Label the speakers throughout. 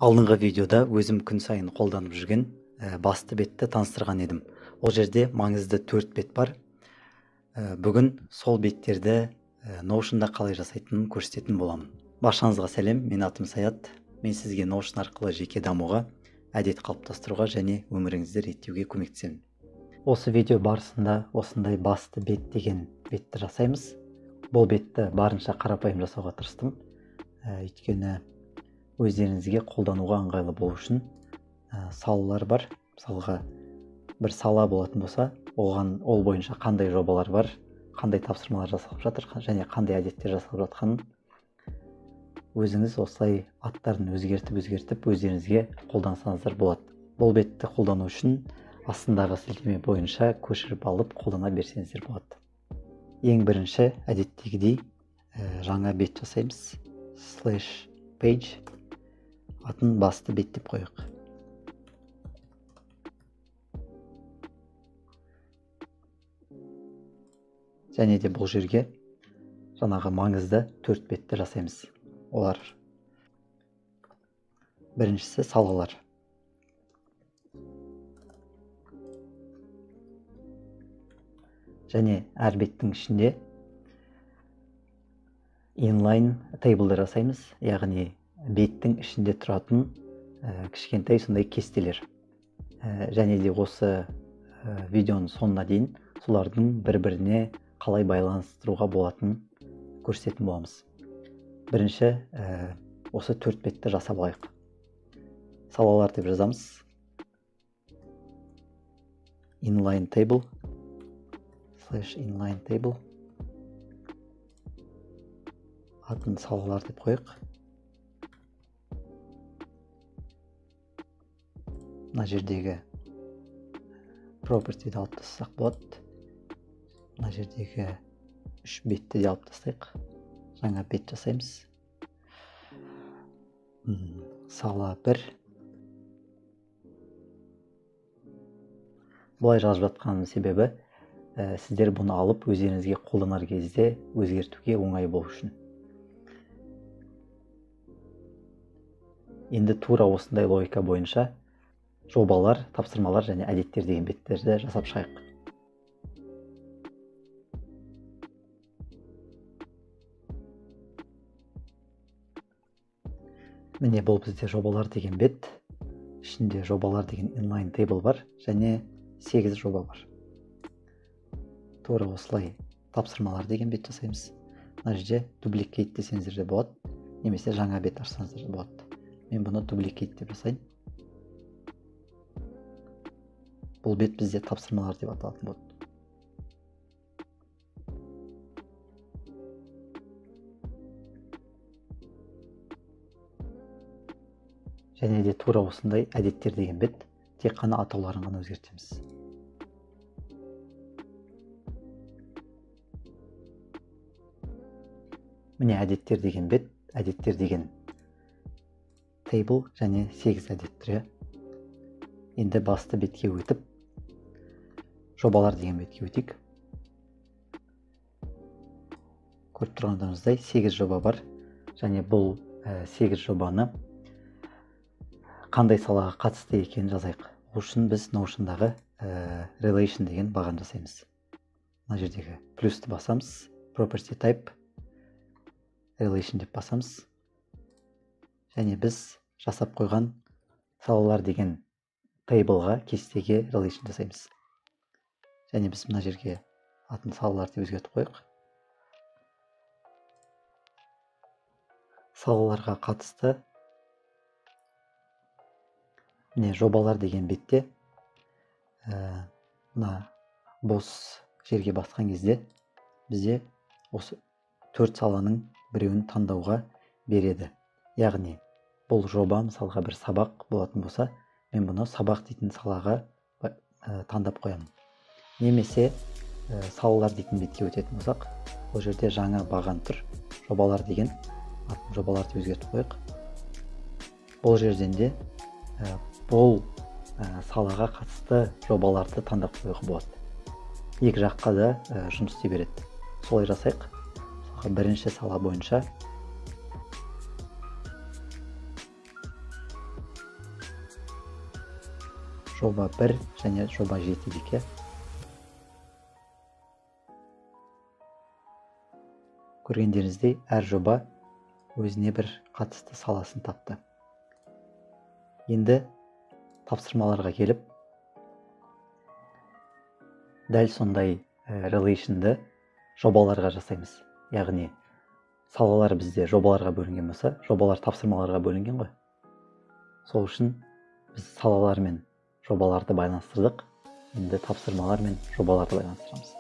Speaker 1: Алдыңғы видеода өзім күн сайын қолданып жүрген басты бетті таныстырған едім. Ол жерде маңызды 4 бет бар. Бүгін сол беттерді Notion'да қалай жасайтынын көрсететін боламын. Баршаңызға сәлем, мен атым Саят. Мен сізге Notion арқылы жеке дамуға, әдет қалыптастыруға және өміріңізді реттеуге көмектесемін. Осы видео барысында осындай басты бет деген бетті жасаймыз. Бұл бетті барынша қарапайым жасауға тырыстым. Өйткені өздеріңізге қолдануға ыңғайлы болу үшін салалар бар. Мысалға бір сала болатын болса, ол бойынша қандай жобалар бар, қандай тапсырмалар жасалып жатыр және қандай әдеттер жасалып жатқанын өзіңіз осылай аттарын өзгертіп өздеріңізге қолдансаңыздар болады. Бұл бетті қолдану үшін астындағы сілтеме бойынша көшіріп алып қолдана берсеңіздер болады. Ең бірінші әдеттегідей жаңа бет жасаймыз. /page атын басты бет деп қояйық. Және де бұл жерге жаңағы маңызды 4 бетті жасаймыз. Олар біріншісі салалар. Және әр беттің ішінде inline table жасаймыз, яғни беттің ішінде тұратын кішкентай сондай кестелер. Және де осы видеоның соңына дейін солардың бір-біріне қалай байланыстыруға болатынын көрсететін боламыз. Бірінші осы 4 бетті жасап алайық. Салалар деп жазамыз. Inline table /inline table атын салалар деп қояйық. Мына жердегі property-ді алып тастасақ болады. Мына жердегі 3 бетті де алып тастайық. Жаңа бет жасаймыз. Сала 1. Бұлай жазып жатқанның себебі сіздер бұны алып өздеріңізге қолданар кезде өзгертуге оңай болу үшін. Енді тура осындай логика бойынша жобалар, тапсырмалар және әдеттер деген беттерді жасап шығайық. Міне бұл бізде жобалар деген бет. Ішінде жобалар деген inline table бар және 8 жоба бар. Тура осылай тапсырмалар деген бет жасаймыз. Мына жерде duplicate десеңіздер де болады, немесе жаңа бет ашсаңыздар да болады. Мен бұны duplicate деп жасайын. Бұл бет бізде тапсырмалар деп аталатын болады. Және де тура осындай әдеттер деген бет, тек қана атауларын ғана өзгертеміз. Міне әдеттер деген бет, әдеттер деген table және 8 әдет түрі. Енді басты бетке өтіп, жобалар деген бетке өтейік. Көріп тұрғандарыңыздай 8 жоба бар. Және бұл 8 жобаны қандай салаға қатысты екенін жазайық. Ол үшін біз Notion'дағы relation деген баған жасаймыз. Мына жердегі плюсті басамыз, property type relation деп басамыз. Және біз жасап қойған салалар деген тейблға, кестеге relation жасаймыз. Және біз мына жерге атын салалар деп өзгертіп қойық. Салаларға қатысты міне жобалар деген бетте мына бос жерге басқан кезде бізде осы 4 саланың біреуін таңдауға береді. Яғни бұл жоба мысалға бір сабақ болатын болса, мен бұны сабақ дейтін салаға таңдап қоямын. Немесе салалар дейтін бетке өтетін болсақ, бұл жерде жаңа баған тұр. Жобалар деген атын жобалар деп өзгертіп қояйық. Бұл жерден де бұл салаға қатысты жобаларды таңдап қоюға болады. Екі жаққа да жұмыс істей береді. Солай жасайық. Бірінші сала бойынша жоба 1 және жоба 7 дейік. Көргендеріңіздей, әр жоба өзіне бір қатысты саласын тапты. Енді тапсырмаларға келіп, дәл сондай relation'ды жобаларға жасаймыз. Яғни, салалар бізде жобаларға бөлінген болса, жобалар тапсырмаларға бөлінген ғой. Сол үшін біз салалар мен жобаларды байланыстырдық. Енді тапсырмалар мен жобаларды байланыстырамыз.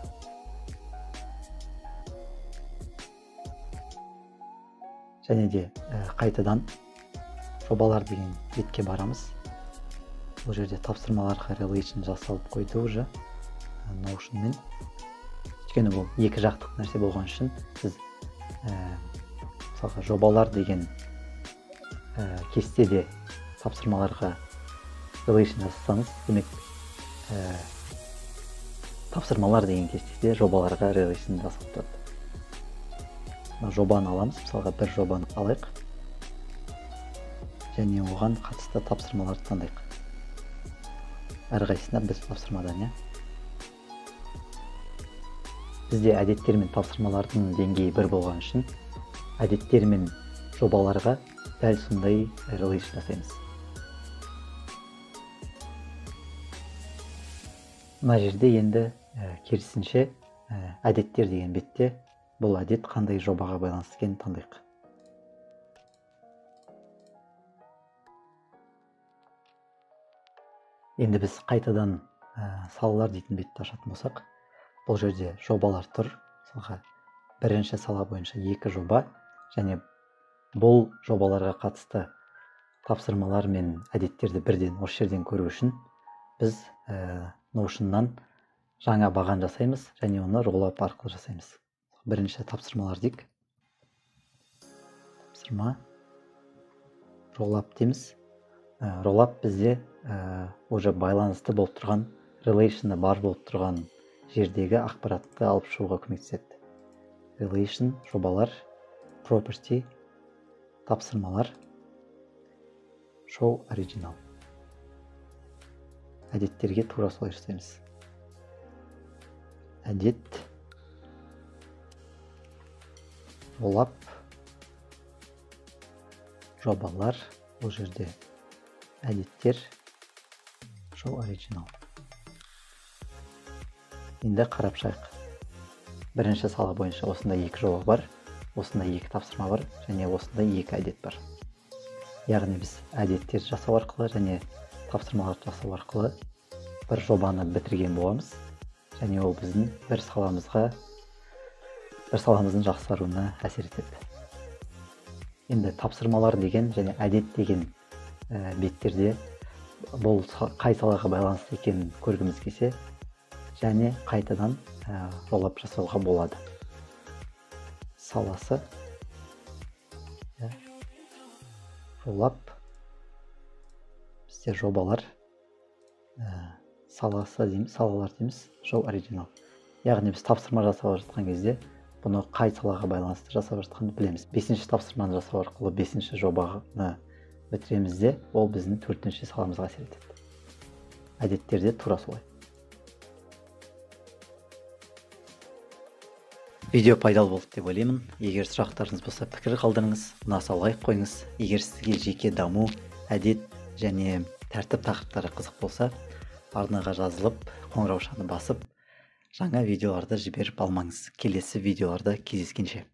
Speaker 1: Және де қайтадан жобалар деген бетке барамыз. Бұл жерде тапсырмаларға relation жасалып қойды уже Notion-мен. Өйткені бұл екі жақтық нәрсе болған үшін біз мысалға жобалар деген кестеде тапсырмаларға relation жасасаңыз, демек тапсырмалар деген кестеде жобаларға relation жасалып тұрады. Жобаны аламыз, мысалға бір жобаны алайық және оған қатысты тапсырмаларды таңдайық. Әрқайсысына біз тапсырмадан, бізде әдеттер мен тапсырмалардың деңгейі бір болған үшін әдеттер мен жобаларға дәл сондай relation жасаймыз. Мына жерде енді керісінше әдеттер деген бетте бұл әдет қандай жобаға байланысты екенін таңдайық. Енді біз қайтадан салалар дейтін бетті ашатын болсақ, бұл жерде жобалар тұр. Мысалға, бірінші сала бойынша 2 жоба, және бұл жобаларға қатысты тапсырмалар мен әдеттерді бірден осы жерден көру үшін біз Notion-нан жаңа баған жасаймыз, және оны roll-up арқылы жасаймыз. Бірінші тапсырмалар дейік. Тапсырма roll-up дейміз. Roll-up бізде уже байланысты болып тұрған, relation бар болып тұрған жердегі ақпаратты алып шығуға көмектеседі. Relation, жобалар, property, тапсырмалар, show original. Әдеттерге тура солай жасаймыз. Әдет, roll-up, жобалар, бұл жерде әдеттер, show original. Енді қарап шайық. Бірінші сала бойынша осында 2 жоба бар, осында 2 тапсырма бар, және осында 2 әдет бар. Яғни біз әдеттер жасау арқылы және тапсырмалар жасау арқылы бір жобаны бітірген боламыз, және ол біздің бір саламыздың жақсаруына әсер етеді. Енді тапсырмалар деген және әдет деген беттерде бұл қай салаға байланысты екенін көргіміз келсе, және қайтадан roll-up жасауға болады. Саласы roll-up, бізде жобалар, салалар дейміз, show original. Яғни біз тапсырма жасап жатқан кезде бұны қай салаға байланысты жасап жатқанды білеміз. 5-ші тапсырманы жасау арқылы 5-ші жобаны бітіреміз де, ол біздің 4-ші саламызға әсер етеді. Әдеттерде тура солай. Видео пайдалы болды деп ойлаймын. Егер сұрақтарыңыз болса, пікір қалдырыңыз, ұнаса лайк қойыңыз. Егер сізге жеке даму, әдет және тәртіп тақырыптары қызық болса, арнаға жазылып, қоңыраушаны басып, жаңа видеоларды жіберіп алмаңыз. Келесі видеоларда кездескенше.